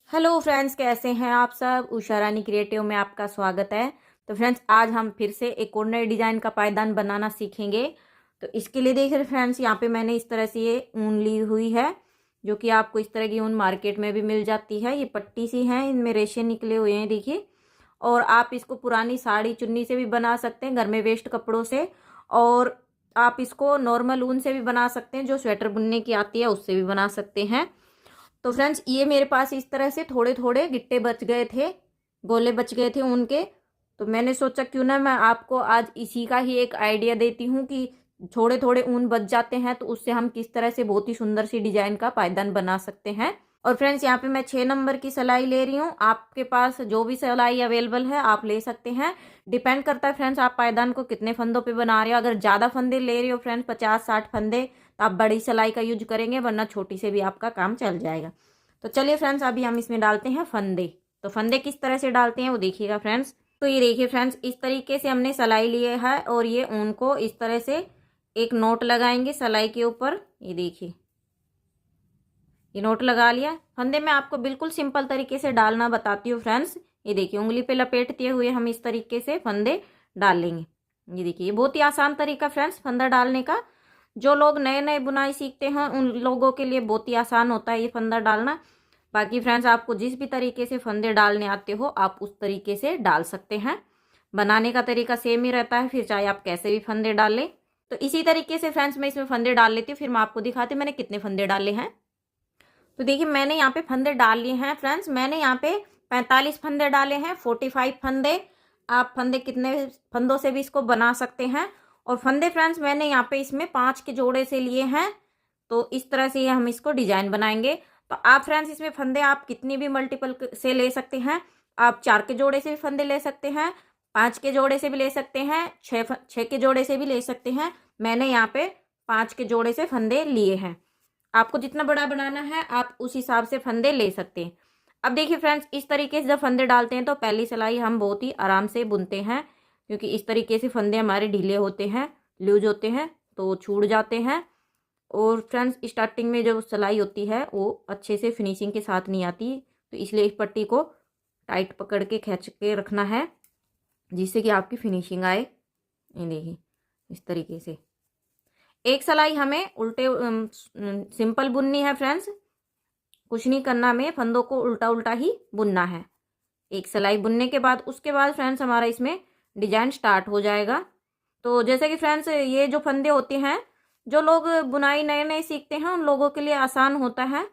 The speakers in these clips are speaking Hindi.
हेलो फ्रेंड्स, कैसे हैं आप सब। उषा रानी क्रिएटिव में आपका स्वागत है। तो फ्रेंड्स, आज हम फिर से एक और नए डिज़ाइन का पायदान बनाना सीखेंगे। तो इसके लिए देखिए फ्रेंड्स, यहाँ पे मैंने इस तरह से ये ऊन ली हुई है, जो कि आपको इस तरह की ऊन मार्केट में भी मिल जाती है। ये पट्टी सी है, इनमें रेशे निकले हुए हैं देखिए। और आप इसको पुरानी साड़ी चुन्नी से भी बना सकते हैं, घर में वेस्ट कपड़ों से। और आप इसको नॉर्मल ऊन से भी बना सकते हैं, जो स्वेटर बुनने की आती है उससे भी बना सकते हैं। तो फ्रेंड्स, ये मेरे पास इस तरह से थोड़े थोड़े गिट्टे बच गए थे, गोले बच गए थे ऊन के। तो मैंने सोचा क्यों ना मैं आपको आज इसी का ही एक आइडिया देती हूँ कि थोड़े थोड़े ऊन बच जाते हैं तो उससे हम किस तरह से बहुत ही सुंदर सी डिजाइन का पायदान बना सकते हैं। और फ्रेंड्स, यहाँ पे मैं 6 नंबर की सिलाई ले रही हूँ। आपके पास जो भी सिलाई अवेलेबल है आप ले सकते हैं। डिपेंड करता है फ्रेंड्स, आप पायदान को कितने फंदों पे बना रहे हो। अगर ज़्यादा फंदे ले रहे हो फ्रेंड्स, 50-60 फंदे, तो आप बड़ी सिलाई का यूज करेंगे, वरना छोटी से भी आपका काम चल जाएगा। तो चलिए फ्रेंड्स, अभी हम इसमें डालते हैं फंदे। तो फंदे किस तरह से डालते हैं वो देखिएगा फ्रेंड्स। तो ये देखिए फ्रेंड्स, इस तरीके से हमने सिलाई लिए है और ये ऊन को इस तरह से एक नोट लगाएंगे सिलाई के ऊपर। ये देखिए, ये नोट लगा लिया। फंदे में आपको बिल्कुल सिंपल तरीके से डालना बताती हूँ फ्रेंड्स। ये देखिए, उंगली पे लपेटते हुए हम इस तरीके से फंदे डाल लेंगे। ये देखिए, ये बहुत ही आसान तरीका फ्रेंड्स फंदा डालने का। जो लोग नए नए बुनाई सीखते हैं उन लोगों के लिए बहुत ही आसान होता है ये फंदा डालना। बाकी फ्रेंड्स, आपको जिस भी तरीके से फंदे डालने आते हो आप उस तरीके से डाल सकते हैं। बनाने का तरीका सेम ही रहता है, फिर चाहे आप कैसे भी फंदे डाल लें। तो इसी तरीके से फ्रेंड्स मैं इसमें फंदे डाल लेती हूँ, फिर मैं आपको दिखाती हूँ मैंने कितने फंदे डाले हैं। तो देखिए, मैंने यहाँ पे फंदे डाल लिए हैं फ्रेंड्स। मैंने यहाँ पे 45 फंदे डाले हैं, 45 फंदे। आप फंदे कितने फंदों से भी इसको बना सकते हैं। और फंदे फ्रेंड्स, मैंने यहाँ पे इसमें 5 के जोड़े से लिए हैं। तो इस तरह से हम इसको डिजाइन बनाएंगे। तो आप फ्रेंड्स, इसमें फंदे आप कितनी भी मल्टीपल से ले सकते हैं। आप 4 के जोड़े से भी फंदे ले सकते हैं, 5 के जोड़े से भी ले सकते हैं, 6 के जोड़े से भी ले सकते हैं। मैंने यहाँ पे 5 के जोड़े से फंदे लिए हैं। आपको जितना बड़ा बनाना है आप उस हिसाब से फंदे ले सकते हैं। अब देखिए फ्रेंड्स, इस तरीके से जब फंदे डालते हैं तो पहली सिलाई हम बहुत ही आराम से बुनते हैं, क्योंकि इस तरीके से फंदे हमारे ढीले होते हैं, लूज होते हैं, तो छूट जाते हैं। और फ्रेंड्स, स्टार्टिंग में जो सिलाई होती है वो अच्छे से फिनिशिंग के साथ नहीं आती, तो इसलिए इस पट्टी को टाइट पकड़ के खींच के रखना है, जिससे कि आपकी फिनिशिंग आए। ये देखिए, इस तरीके से एक सिलाई हमें उल्टे सिंपल बुननी है फ्रेंड्स, कुछ नहीं करना, हमें फंदों को उल्टा उल्टा ही बुनना है। एक सिलाई बुनने के बाद उसके बाद फ्रेंड्स हमारा इसमें डिजाइन स्टार्ट हो जाएगा। तो जैसे कि फ्रेंड्स, ये जो फंदे होते हैं, जो लोग बुनाई नए नए सीखते हैं उन लोगों के लिए आसान होता है।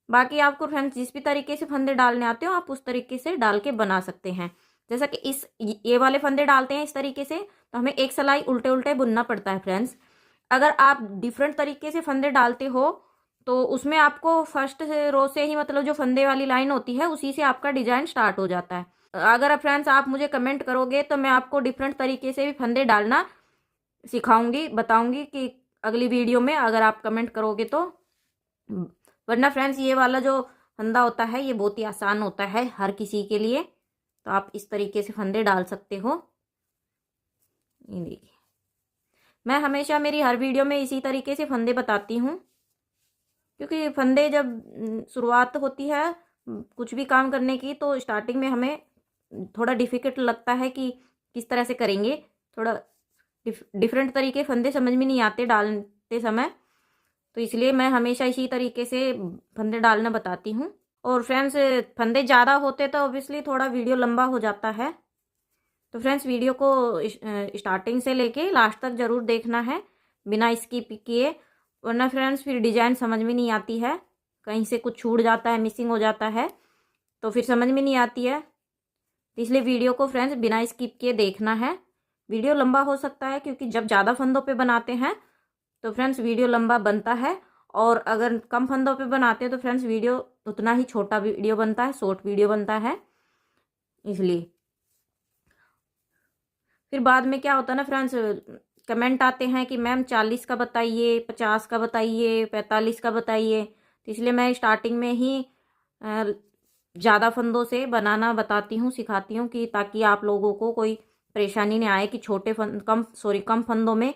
बाकी आपको फ्रेंड्स जिस भी तरीके से फंदे डालने आते हो आप उस तरीके से डाल के बना सकते हैं। जैसा कि ये वाले फंदे डालते हैं इस तरीके से, तो हमें एक सिलाई उल्टे उल्टे बुनना पड़ता है फ्रेंड्स। अगर आप डिफरेंट तरीके से फंदे डालते हो तो उसमें आपको फर्स्ट रो से ही, मतलब जो फंदे वाली लाइन होती है उसी से आपका डिजाइन स्टार्ट हो जाता है। अगर फ्रेंड्स आप मुझे कमेंट करोगे तो मैं आपको डिफरेंट तरीके से भी फंदे डालना सिखाऊंगी, बताऊंगी कि अगली वीडियो में, अगर आप कमेंट करोगे तो। वरना फ्रेंड्स, ये वाला जो फंदा होता है ये बहुत ही आसान होता है हर किसी के लिए। तो आप इस तरीके से फंदे डाल सकते हो। ये देखिए, मैं हमेशा मेरी हर वीडियो में इसी तरीके से फंदे बताती हूँ, क्योंकि फंदे जब शुरुआत होती है कुछ भी काम करने की, तो स्टार्टिंग में हमें थोड़ा डिफिकल्ट लगता है कि किस तरह से करेंगे। थोड़ा डिफरेंट तरीके फंदे समझ में नहीं आते डालते समय, तो इसलिए मैं हमेशा इसी तरीके से फंदे डालना बताती हूँ। और फ्रेंड्स, फंदे ज़्यादा होते तो ऑब्वियसली थोड़ा वीडियो लंबा हो जाता है। तो फ्रेंड्स, वीडियो को स्टार्टिंग से लेके लास्ट तक ज़रूर देखना है बिना स्किप किए, वरना फ्रेंड्स फिर डिजाइन समझ में नहीं आती है, कहीं से कुछ छूट जाता है, मिसिंग हो जाता है, तो फिर समझ में नहीं आती है। तो इसलिए वीडियो को फ्रेंड्स बिना स्किप किए देखना है। वीडियो लंबा हो सकता है क्योंकि जब ज़्यादा फंदों पे बनाते हैं तो फ्रेंड्स वीडियो लंबा बनता है, और अगर कम फंदों पे बनाते हैं तो फ्रेंड्स वीडियो उतना ही छोटा वीडियो बनता है, शॉर्ट वीडियो बनता है। इसलिए फिर बाद में क्या होता है ना फ्रेंड्स, कमेंट आते हैं कि मैम 40 का बताइए, 50 का बताइए, 45 का बताइए। तो इसलिए मैं स्टार्टिंग में ही ज़्यादा फंदों से बनाना बताती हूँ, सिखाती हूँ, कि ताकि आप लोगों को कोई परेशानी नहीं आए कि कम फंदों में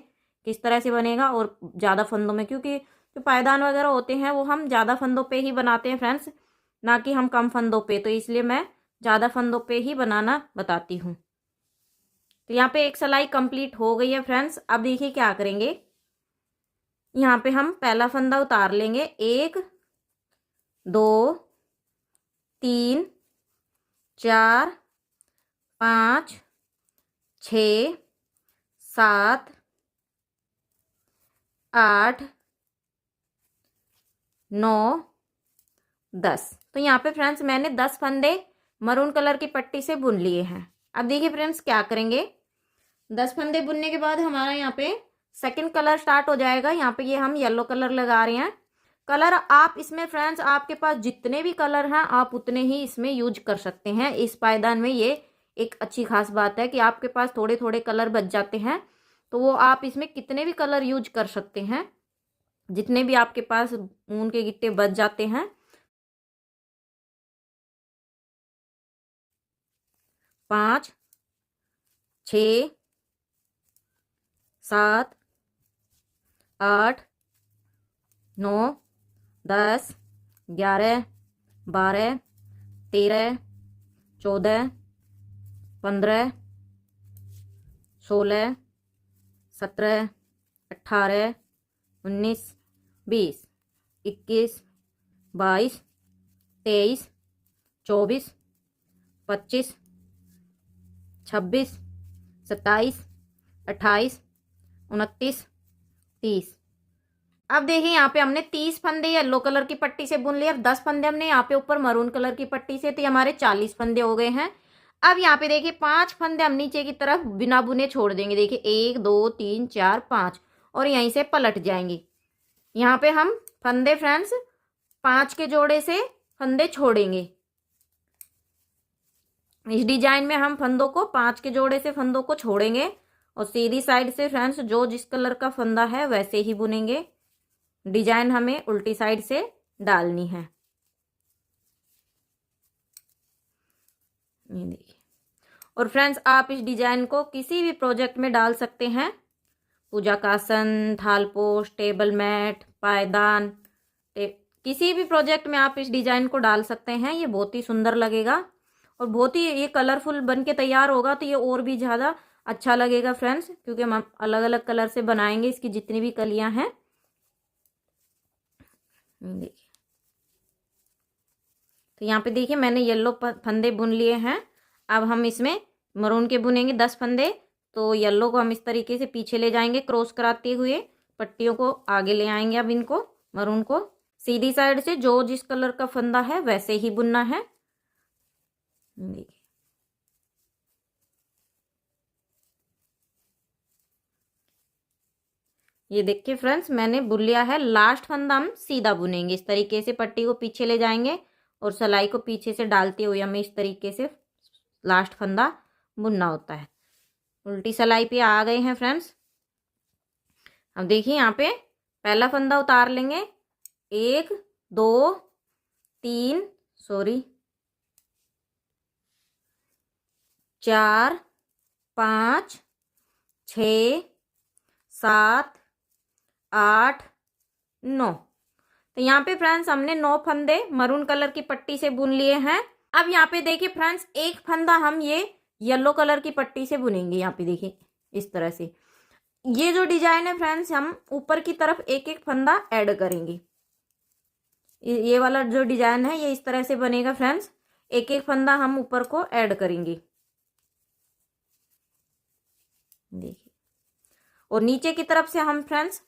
किस तरह से बनेगा और ज़्यादा फंदों में। क्योंकि जो पायदान वगैरह होते हैं वो हम ज़्यादा फंदों पे ही बनाते हैं फ्रेंड्स, ना कि हम कम फंदों पे, तो इसलिए मैं ज़्यादा फंदों पे ही बनाना बताती हूँ। तो यहाँ पे एक सिलाई कंप्लीट हो गई है फ्रेंड्स। अब देखिए क्या करेंगे, यहाँ पे हम पहला फंदा उतार लेंगे। 1 2 3 4 5 6 7 8 9 10। तो यहाँ पे फ्रेंड्स मैंने 10 फंदे मरून कलर की पट्टी से बुन लिए हैं। अब देखिए फ्रेंड्स क्या करेंगे, 10 फंदे बुनने के बाद हमारा यहाँ पे सेकंड कलर स्टार्ट हो जाएगा। यहाँ पे ये हम येलो कलर लगा रहे हैं। कलर आप इसमें फ्रेंड्स आपके पास जितने भी कलर हैं आप उतने ही इसमें यूज कर सकते हैं। इस पायदान में ये एक अच्छी खास बात है कि आपके पास थोड़े थोड़े कलर बच जाते हैं, तो वो आप इसमें कितने भी कलर यूज कर सकते हैं, जितने भी आपके पास ऊन के गिट्टे बच जाते हैं। 5 6 7 8 9 10 11 12 13 14 15 16 17 18 19 20 21 22 23 24 25 26 27 28 29 30। अब देखिए यहाँ पे हमने 30 फंदे येलो कलर की पट्टी से बुन लिए। अब 10 फंदे हमने यहाँ पे ऊपर मरून कलर की पट्टी से, तो ये हमारे 40 फंदे हो गए हैं। अब यहाँ पे देखिए 5 फंदे हम नीचे की तरफ बिना बुने छोड़ देंगे। देखिए 1 2 3 4 5 और यहीं से पलट जाएंगे। यहाँ पे हम फंदे फ्रेंड्स 5 के जोड़े से फंदे छोड़ेंगे। इस डिजाइन में हम फंदों को 5 के जोड़े से फंदों को छोड़ेंगे और सीधी साइड से फ्रेंड्स जो जिस कलर का फंदा है वैसे ही बुनेंगे। डिजाइन हमें उल्टी साइड से डालनी है। ये देखिए। और फ्रेंड्स आप इस डिजाइन को किसी भी प्रोजेक्ट में डाल सकते हैं, पूजा का आसन, थालपोश, टेबल मैट, पायदान, किसी भी प्रोजेक्ट में आप इस डिजाइन को डाल सकते हैं। ये बहुत ही सुंदर लगेगा और बहुत ही ये कलरफुल बन के तैयार होगा, तो ये और भी ज़्यादा अच्छा लगेगा फ्रेंड्स, क्योंकि हम अलग अलग कलर से बनाएंगे इसकी जितनी भी कलियां हैं। देखिए, तो यहाँ पे देखिए मैंने येलो फंदे बुन लिए हैं। अब हम इसमें मरून के बुनेंगे 10 फंदे। तो येलो को हम इस तरीके से पीछे ले जाएंगे क्रॉस कराते हुए, पट्टियों को आगे ले आएंगे। अब इनको मरून को सीधी साइड से जो जिस कलर का फंदा है वैसे ही बुनना है। देखिए, ये देखिए फ्रेंड्स मैंने बुन लिया है। लास्ट फंदा हम सीधा बुनेंगे। इस तरीके से पट्टी को पीछे ले जाएंगे और सिलाई को पीछे से डालते हुए हमें इस तरीके से लास्ट फंदा बुनना होता है। उल्टी सिलाई पे आ गए हैं फ्रेंड्स। अब देखिए यहाँ पे पहला फंदा उतार लेंगे। 1 2 3 4 5 6 7 8 9। तो यहाँ पे फ्रेंड्स हमने 9 फंदे मरून कलर की पट्टी से बुन लिए हैं। अब यहाँ पे देखिए फ्रेंड्स एक फंदा हम ये येलो कलर की पट्टी से बुनेंगे। यहाँ पे देखिए इस तरह से ये जो डिजाइन है फ्रेंड्स हम ऊपर की तरफ एक एक फंदा ऐड करेंगे। ये वाला जो डिजाइन है ये इस तरह से बनेगा फ्रेंड्स। एक एक फंदा हम ऊपर को ऐड करेंगे। देखिए, और नीचे की तरफ से हम फ्रेंड्स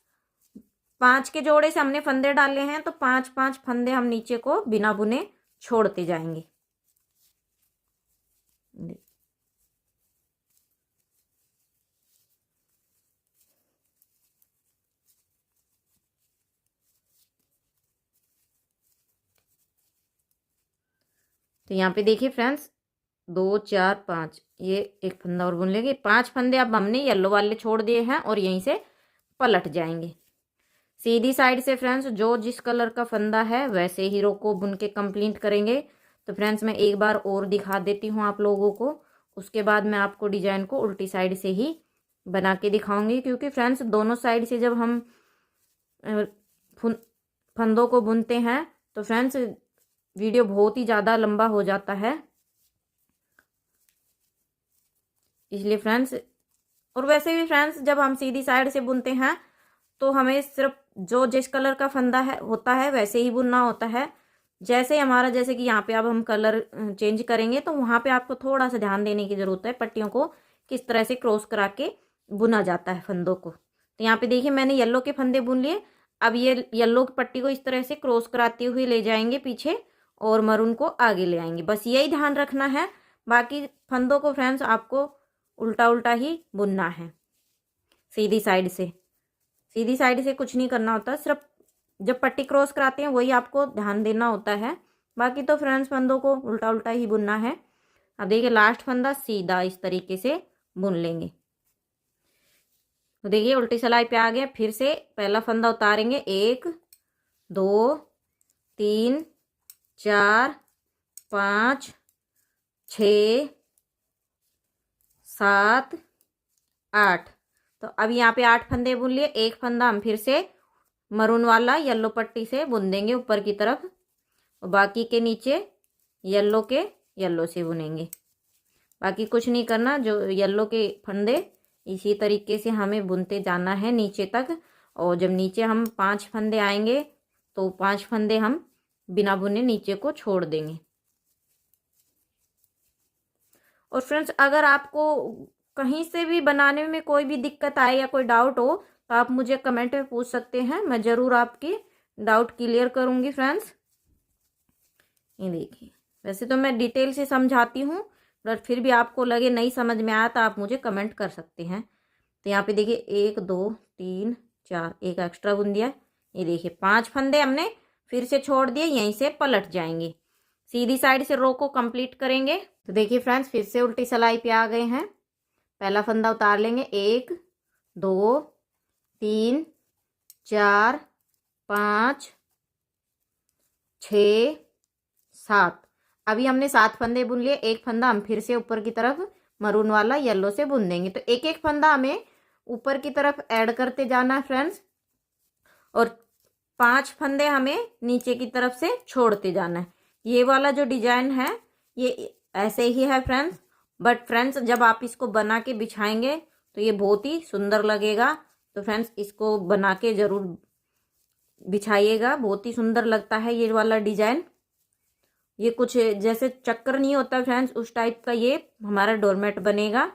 5 के जोड़े से हमने फंदे डाले हैं, तो 5 5 फंदे हम नीचे को बिना बुने छोड़ते जाएंगे। तो यहाँ पे देखिए फ्रेंड्स 2 4 5 ये एक फंदा और बुन लेंगे। 5 फंदे अब हमने येलो वाले छोड़ दिए हैं और यहीं से पलट जाएंगे। सीधी साइड से फ्रेंड्स जो जिस कलर का फंदा है वैसे ही रो को बुन के कंप्लीट करेंगे। तो फ्रेंड्स मैं एक बार और दिखा देती हूँ आप लोगों को, उसके बाद मैं आपको डिजाइन को उल्टी साइड से ही बना के दिखाऊंगी, क्योंकि फ्रेंड्स दोनों साइड से जब हम फंदों को बुनते हैं तो फ्रेंड्स वीडियो बहुत ही ज़्यादा लंबा हो जाता है, इसलिए फ्रेंड्स। और वैसे भी फ्रेंड्स जब हम सीधी साइड से बुनते हैं तो हमें सिर्फ जो जिस कलर का फंदा है होता है वैसे ही बुनना होता है। जैसे हमारा, जैसे कि यहाँ पे अब हम कलर चेंज करेंगे तो वहाँ पे आपको थोड़ा सा ध्यान देने की ज़रूरत है, पट्टियों को किस तरह से क्रॉस करा के बुना जाता है फंदों को। तो यहाँ पे देखिए मैंने येलो के फंदे बुन लिए। अब ये येलो की पट्टी को इस तरह से क्रॉस कराते हुए ले जाएंगे पीछे और मरून को आगे ले आएंगे, बस यही ध्यान रखना है। बाकी फंदों को फ्रेंड्स आपको उल्टा उल्टा ही बुनना है, सीधी साइड से। सीधी साइड से कुछ नहीं करना होता, सिर्फ जब पट्टी क्रॉस कराते हैं वही आपको ध्यान देना होता है। बाकी तो फ्रेंड्स फंदों को उल्टा उल्टा ही बुनना है। अब देखिए लास्ट फंदा सीधा इस तरीके से बुन लेंगे। तो देखिए उल्टी सिलाई पे आ गया। फिर से पहला फंदा उतारेंगे, 1 2 3 4 5 6 7 8। तो अब यहाँ पे 8 फंदे बुन लिए। एक फंदा हम फिर से मरून वाला येलो पट्टी से बुन देंगे ऊपर की तरफ, और बाकी के नीचे येलो के येलो से बुनेंगे। बाकी कुछ नहीं करना, जो येलो के फंदे इसी तरीके से हमें बुनते जाना है नीचे तक। और जब नीचे हम 5 फंदे आएंगे तो 5 फंदे हम बिना बुने नीचे को छोड़ देंगे। और फ्रेंड्स अगर आपको कहीं से भी बनाने में कोई भी दिक्कत आए या कोई डाउट हो तो आप मुझे कमेंट में पूछ सकते हैं, मैं ज़रूर आपकी डाउट क्लियर करूँगी फ्रेंड्स। ये देखिए, वैसे तो मैं डिटेल से समझाती हूँ, बट फिर भी आपको लगे नहीं समझ में आया तो आप मुझे कमेंट कर सकते हैं। तो यहाँ पे देखिए 1 2 3 4, एक एक्स्ट्रा बुन दिया। ये देखिए 5 फंदे हमने फिर से छोड़ दिए, यहीं से पलट जाएंगे। सीधी साइड से रो को कंप्लीट करेंगे। तो देखिए फ्रेंड्स फिर से उल्टी सिलाई पे आ गए हैं। पहला फंदा उतार लेंगे, 1 2 3 4 5 6 7। अभी हमने 7 फंदे बुन लिए। एक फंदा हम फिर से ऊपर की तरफ मरून वाला येलो से बुन देंगे। तो एक एक फंदा हमें ऊपर की तरफ ऐड करते जाना है फ्रेंड्स, और 5 फंदे हमें नीचे की तरफ से छोड़ते जाना है। ये वाला जो डिजाइन है ये ऐसे ही है फ्रेंड्स, बट फ्रेंड्स जब आप इसको बना के बिछाएंगे तो ये बहुत ही सुंदर लगेगा। तो फ्रेंड्स इसको बना के ज़रूर बिछाइएगा, बहुत ही सुंदर लगता है ये वाला डिजाइन। ये कुछ जैसे चक्कर नहीं होता फ्रेंड्स, उस टाइप का ये हमारा डोरमेट बनेगा।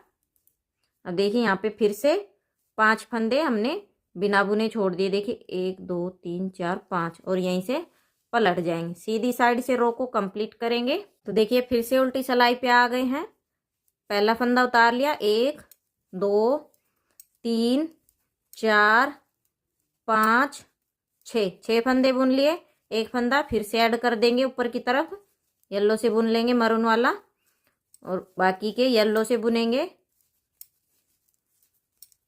अब देखिए यहाँ पे फिर से 5 फंदे हमने बिना बुने छोड़ दिए। देखिए 1 2 3 4 5, और यहीं से पलट जाएंगे। सीधी साइड से रो को कंप्लीट करेंगे। तो देखिए फिर से उल्टी सिलाई पे आ गए हैं। पहला फंदा उतार लिया, 1 2 3 4 5 6 फंदे बुन लिए। एक फंदा फिर से ऐड कर देंगे ऊपर की तरफ, येलो से बुन लेंगे मरून वाला, और बाकी के येलो से बुनेंगे।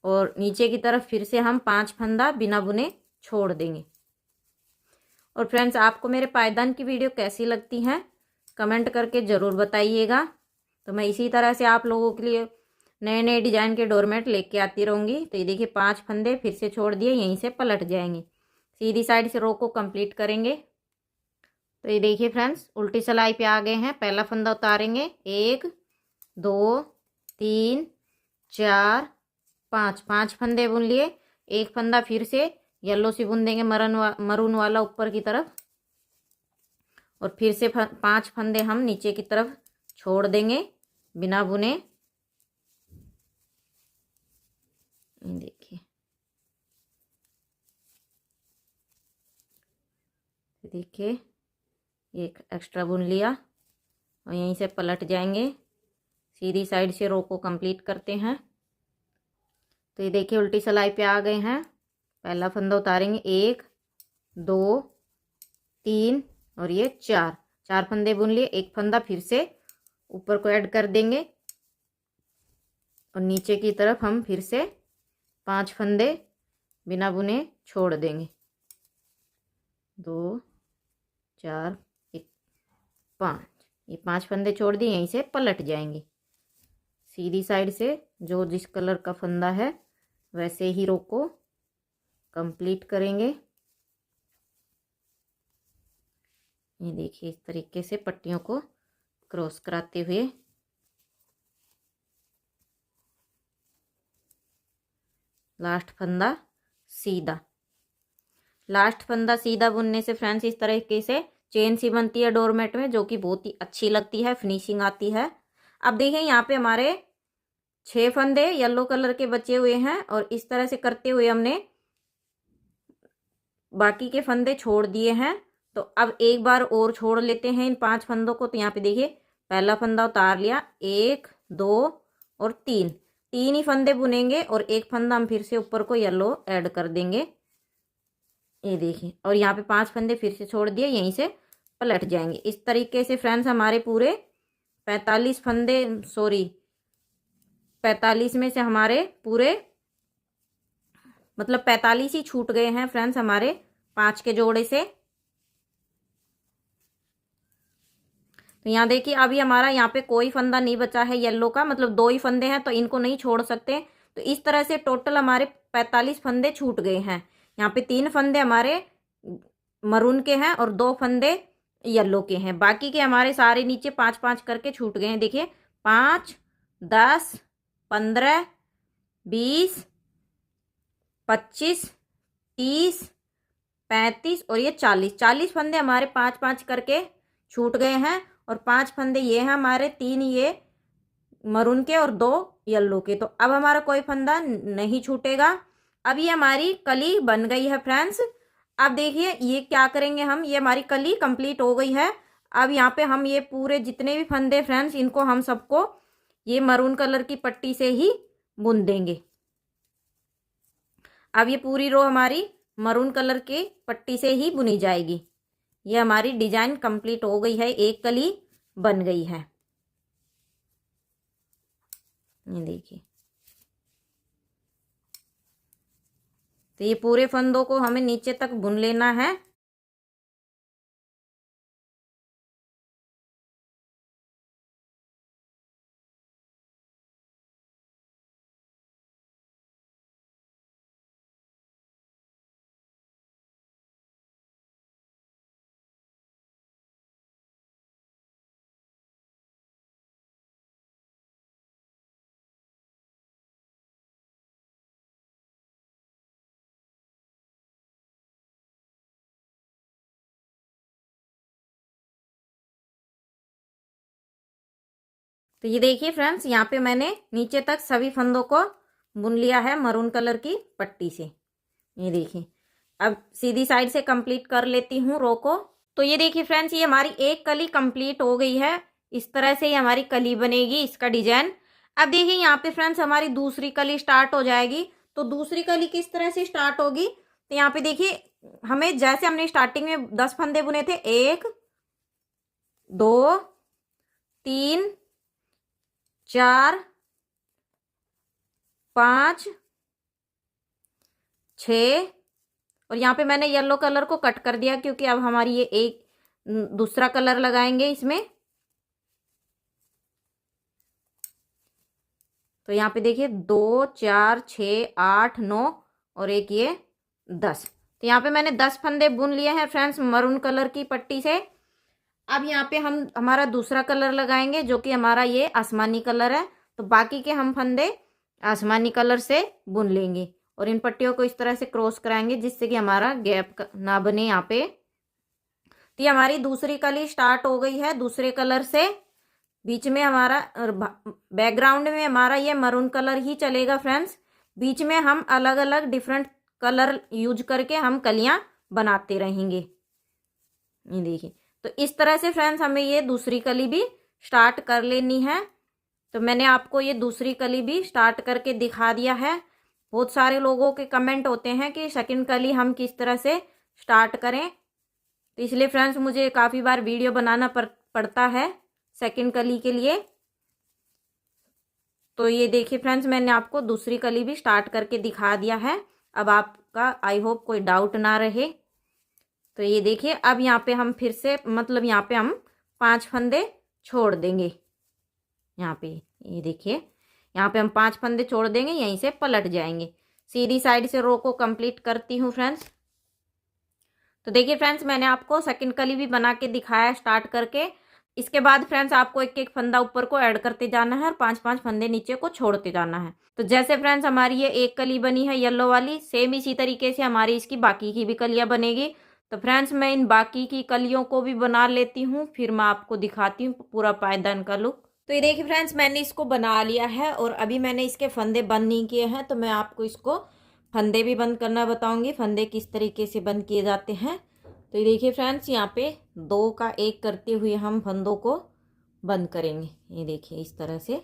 और नीचे की तरफ फिर से हम 5 फंदा बिना बुने छोड़ देंगे। और फ्रेंड्स आपको मेरे पायदान की वीडियो कैसी लगती हैं कमेंट करके ज़रूर बताइएगा। तो मैं इसी तरह से आप लोगों के लिए नए नए डिजाइन के डोरमेट लेके आती रहूँगी। तो ये देखिए 5 फंदे फिर से छोड़ दिए, यहीं से पलट जाएंगे। सीधी साइड से रो को कंप्लीट करेंगे। तो ये देखिए फ्रेंड्स उल्टी सिलाई पे आ गए हैं। पहला फंदा उतारेंगे, 1 2 3 4 5 फंदे बुन लिए। एक फंदा फिर से येलो से बुन देंगे मरून वाला ऊपर की तरफ, और फिर से 5 फंदे हम नीचे की तरफ छोड़ देंगे बिना बुने। देखिए देखिए एक एक्स्ट्रा बुन लिया, और यहीं से पलट जाएंगे। सीधी साइड से रो को कंप्लीट करते हैं। तो ये देखिए उल्टी सिलाई पे आ गए हैं। पहला फंदा उतारेंगे, 1 2 3, और ये 4 फंदे बुन लिए। एक फंदा फिर से ऊपर को ऐड कर देंगे, और नीचे की तरफ हम फिर से 5 फंदे बिना बुने छोड़ देंगे। 2 4 1 5, ये 5 फंदे छोड़ दिए, यहीं से पलट जाएंगे। सीधी साइड से जो जिस कलर का फंदा है वैसे ही रो को कंप्लीट करेंगे। ये देखिए इस तरीके से पट्टियों को क्रॉस कराते हुए लास्ट फंदा सीधा। लास्ट फंदा सीधा बुनने से फ्रेंड्स इस तरीके से चेन सी बनती है डोरमेट में, जो कि बहुत ही अच्छी लगती है, फिनिशिंग आती है। अब देखिए यहाँ पे हमारे 6 फंदे येलो कलर के बचे हुए हैं और इस तरह से करते हुए हमने बाकी के फंदे छोड़ दिए हैं। तो अब एक बार और छोड़ लेते हैं इन 5 फंदों को। तो यहाँ पे देखिए पहला फंदा उतार लिया, 1 2 और 3 ही फंदे बुनेंगे और एक फंदा हम फिर से ऊपर को येलो ऐड कर देंगे। ये देखिए, और यहाँ पे 5 फंदे फिर से छोड़ दिए, यहीं से पलट जाएंगे। इस तरीके से फ्रेंड्स हमारे पूरे 45 फंदे, सॉरी 45 में से हमारे पूरे मतलब 45 ही छूट गए हैं फ्रेंड्स हमारे 5 के जोड़े से। तो यहाँ देखिए अभी हमारा यहाँ पे कोई फंदा नहीं बचा है येलो का, मतलब 2 ही फंदे हैं तो इनको नहीं छोड़ सकते। तो इस तरह से टोटल हमारे 45 फंदे छूट गए हैं। यहाँ पे 3 फंदे हमारे मरून के हैं और 2 फंदे येलो के हैं। बाकी के हमारे सारे नीचे 5-5 करके छूट गए हैं। देखिए 5 10 15 20 25 30 35 और ये 40 फंदे हमारे 5-5 करके छूट गए हैं। और 5 फंदे ये हैं हमारे, 3 ये मरून के और 2 येलो के। तो अब हमारा कोई फंदा नहीं छूटेगा। अब ये हमारी कली बन गई है फ्रेंड्स। अब देखिए ये क्या करेंगे हम, ये हमारी कली कंप्लीट हो गई है। अब यहाँ पे हम ये पूरे जितने भी फंदे फ्रेंड्स, इनको हम सबको ये मरून कलर की पट्टी से ही बुन देंगे। अब ये पूरी रो हमारी मरून कलर की पट्टी से ही बुनी जाएगी। ये हमारी डिजाइन कंप्लीट हो गई है, एक कली बन गई है। ये देखिए, तो ये पूरे फंदों को हमें नीचे तक बुन लेना है। तो ये देखिए फ्रेंड्स, यहाँ पे मैंने नीचे तक सभी फंदों को बुन लिया है मरून कलर की पट्टी से। ये देखिए, अब सीधी साइड से कंप्लीट कर लेती हूँ रो को। तो ये देखिए फ्रेंड्स, ये हमारी एक कली कंप्लीट हो गई है। इस तरह से ही हमारी कली बनेगी, इसका डिजाइन। अब देखिए यहाँ पे फ्रेंड्स हमारी दूसरी कली स्टार्ट हो जाएगी। तो दूसरी कली किस तरह से स्टार्ट होगी, तो यहाँ पे देखिए हमें जैसे हमने स्टार्टिंग में 10 फंदे बुने थे, 1 2 3 4 5 6 और यहाँ पे मैंने येलो कलर को कट कर दिया क्योंकि अब हमारी ये एक दूसरा कलर लगाएंगे इसमें। तो यहाँ पे देखिए 2 4 6 8 9 और एक ये 10। तो यहाँ पे मैंने 10 फंदे बुन लिए हैं फ्रेंड्स मरून कलर की पट्टी से। अब यहाँ पे हम हमारा दूसरा कलर लगाएंगे जो कि हमारा ये आसमानी कलर है। तो बाकी के हम फंदे आसमानी कलर से बुन लेंगे और इन पट्टियों को इस तरह से क्रॉस कराएंगे जिससे कि हमारा गैप ना बने यहाँ पे। तो ये हमारी दूसरी कली स्टार्ट हो गई है दूसरे कलर से। बीच में हमारा बैकग्राउंड में हमारा ये मरून कलर ही चलेगा फ्रेंड्स। बीच में हम अलग अलग डिफरेंट कलर यूज करके हम कलियां बनाते रहेंगे। ये देखिए, तो इस तरह से फ्रेंड्स हमें ये दूसरी कली भी स्टार्ट कर लेनी है। तो मैंने आपको ये दूसरी कली भी स्टार्ट करके दिखा दिया है। बहुत सारे लोगों के कमेंट होते हैं कि सेकंड कली हम किस तरह से स्टार्ट करें, तो इसलिए फ्रेंड्स मुझे काफ़ी बार वीडियो बनाना पड़ता है सेकंड कली के लिए। तो ये देखिए फ्रेंड्स, मैंने आपको दूसरी कली भी स्टार्ट करके दिखा दिया है। अब आपका आई होप कोई डाउट ना रहे। तो ये देखिए, अब यहाँ पे हम फिर से मतलब यहाँ पे हम 5 फंदे छोड़ देंगे। यहाँ पे ये देखिए, यहाँ पे हम 5 फंदे छोड़ देंगे, यहीं से पलट जाएंगे। सीधी साइड से रो को कंप्लीट करती हूँ फ्रेंड्स। तो देखिए फ्रेंड्स, मैंने आपको सेकंड कली भी बना के दिखाया स्टार्ट करके। इसके बाद फ्रेंड्स आपको एक एक फंदा ऊपर को ऐड करते जाना है और 5-5 फंदे नीचे को छोड़ते जाना है। तो जैसे फ्रेंड्स हमारी ये एक कली बनी है येलो वाली, सेम इसी तरीके से हमारी इसकी बाकी की भी कलियां बनेगी। तो फ्रेंड्स मैं इन बाकी की कलियों को भी बना लेती हूँ, फिर मैं आपको दिखाती हूँ पूरा पायदान का लुक। तो ये देखिए फ्रेंड्स, मैंने इसको बना लिया है और अभी मैंने इसके फंदे बंद नहीं किए हैं, तो मैं आपको इसको फंदे भी बंद करना बताऊंगी, फंदे किस तरीके से बंद किए जाते हैं। तो ये देखिए फ्रेंड्स, यहाँ पे 2 का 1 करते हुए हम फंदों को बंद करेंगे। ये देखिए इस तरह से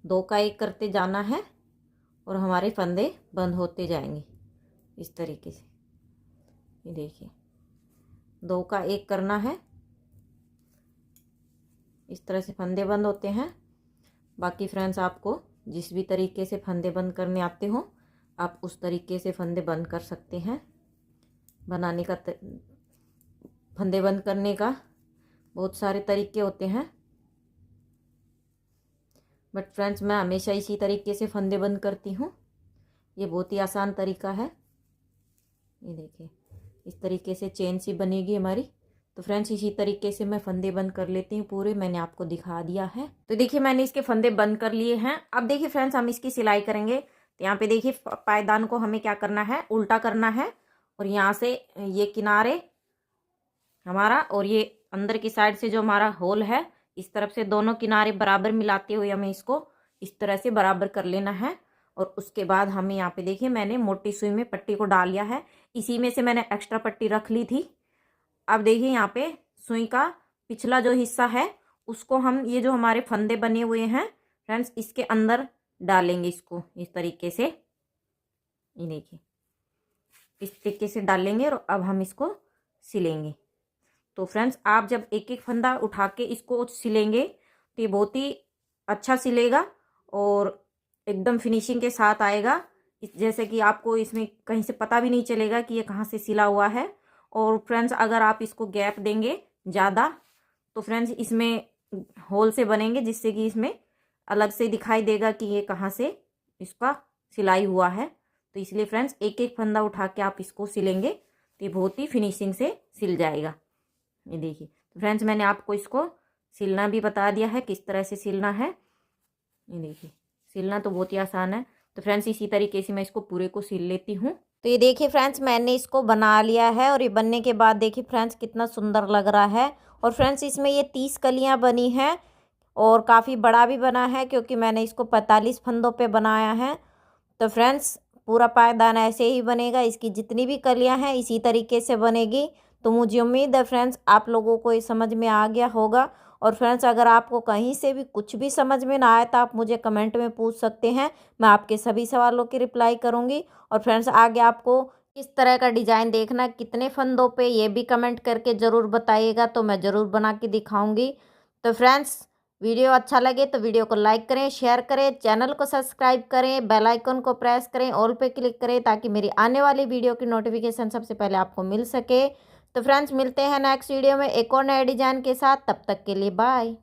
2 का 1 करते जाना है और हमारे फंदे बंद होते जाएंगे इस तरीके से। ये देखिए 2 का 1 करना है, इस तरह से फंदे बंद होते हैं। बाकी फ्रेंड्स आपको जिस भी तरीके से फंदे बंद करने आते हो आप उस तरीके से फंदे बंद कर सकते हैं। बनाने का फंदे बंद करने का बहुत सारे तरीके होते हैं, बट फ्रेंड्स मैं हमेशा इसी तरीके से फंदे बंद करती हूँ। ये बहुत ही आसान तरीका है। ये देखिए इस तरीके से चेन सी बनेगी हमारी। तो फ्रेंड्स इसी तरीके से मैं फंदे बंद कर लेती हूँ पूरे, मैंने आपको दिखा दिया है। तो देखिए मैंने इसके फंदे बंद कर लिए हैं। अब देखिए फ्रेंड्स हम इसकी सिलाई करेंगे। तो यहाँ पे देखिए पायदान को हमें क्या करना है, उल्टा करना है और यहाँ से ये किनारे हमारा और ये अंदर की साइड से जो हमारा होल है इस तरफ से दोनों किनारे बराबर मिलाते हुए हमें इसको इस तरह से बराबर कर लेना है। और उसके बाद हमें यहाँ पे देखिए मैंने मोटी सुई में पट्टी को डाल लिया है, इसी में से मैंने एक्स्ट्रा पट्टी रख ली थी। अब देखिए यहाँ पे सुई का पिछला जो हिस्सा है उसको हम ये जो हमारे फंदे बने हुए हैं फ्रेंड्स इसके अंदर डालेंगे, इसको इस तरीके से। ये देखिए इस तरीके से डालेंगे और अब हम इसको सिलेंगे। तो फ्रेंड्स आप जब एक एक फंदा उठा के इसको सिलेंगे तो ये बहुत ही अच्छा सिलेगा और एकदम फिनिशिंग के साथ आएगा। जैसे कि आपको इसमें कहीं से पता भी नहीं चलेगा कि ये कहाँ से सिला हुआ है। और फ्रेंड्स अगर आप इसको गैप देंगे ज़्यादा तो फ्रेंड्स इसमें होल से बनेंगे, जिससे कि इसमें अलग से दिखाई देगा कि ये कहाँ से इसका सिलाई हुआ है। तो इसलिए फ्रेंड्स एक एक फंदा उठा के आप इसको सिलेंगे तो ये बहुत ही फिनिशिंग से सिल जाएगा। ये देखिए तो फ्रेंड्स मैंने आपको इसको सिलना भी बता दिया है किस तरह से सिलना है। ये देखिए सिलना तो बहुत ही आसान है। तो फ्रेंड्स इसी तरीके से मैं इसको पूरे को सिल लेती हूँ। तो ये देखिए फ्रेंड्स मैंने इसको बना लिया है और ये बनने के बाद देखिए फ्रेंड्स कितना सुंदर लग रहा है। और फ्रेंड्स इसमें ये 30 कलियाँ बनी हैं और काफ़ी बड़ा भी बना है क्योंकि मैंने इसको 45 फंदों पे बनाया है। तो फ्रेंड्स पूरा पायदान ऐसे ही बनेगा, इसकी जितनी भी कलियाँ हैं इसी तरीके से बनेगी। तो मुझे उम्मीद है फ्रेंड्स आप लोगों को ये समझ में आ गया होगा। और फ्रेंड्स अगर आपको कहीं से भी कुछ भी समझ में ना आए तो आप मुझे कमेंट में पूछ सकते हैं, मैं आपके सभी सवालों की रिप्लाई करूंगी। और फ्रेंड्स आगे आपको किस तरह का डिज़ाइन देखना, कितने फंदों पे, ये भी कमेंट करके ज़रूर बताइएगा, तो मैं ज़रूर बना के दिखाऊंगी। तो फ्रेंड्स वीडियो अच्छा लगे तो वीडियो को लाइक करें, शेयर करें, चैनल को सब्सक्राइब करें, बेल आइकन को प्रेस करें, ऑल पे क्लिक करें ताकि मेरी आने वाली वीडियो की नोटिफिकेशन सबसे पहले आपको मिल सके। तो फ्रेंड्स मिलते हैं नेक्स्ट वीडियो में एक और नए डिजाइन के साथ, तब तक के लिए बाय।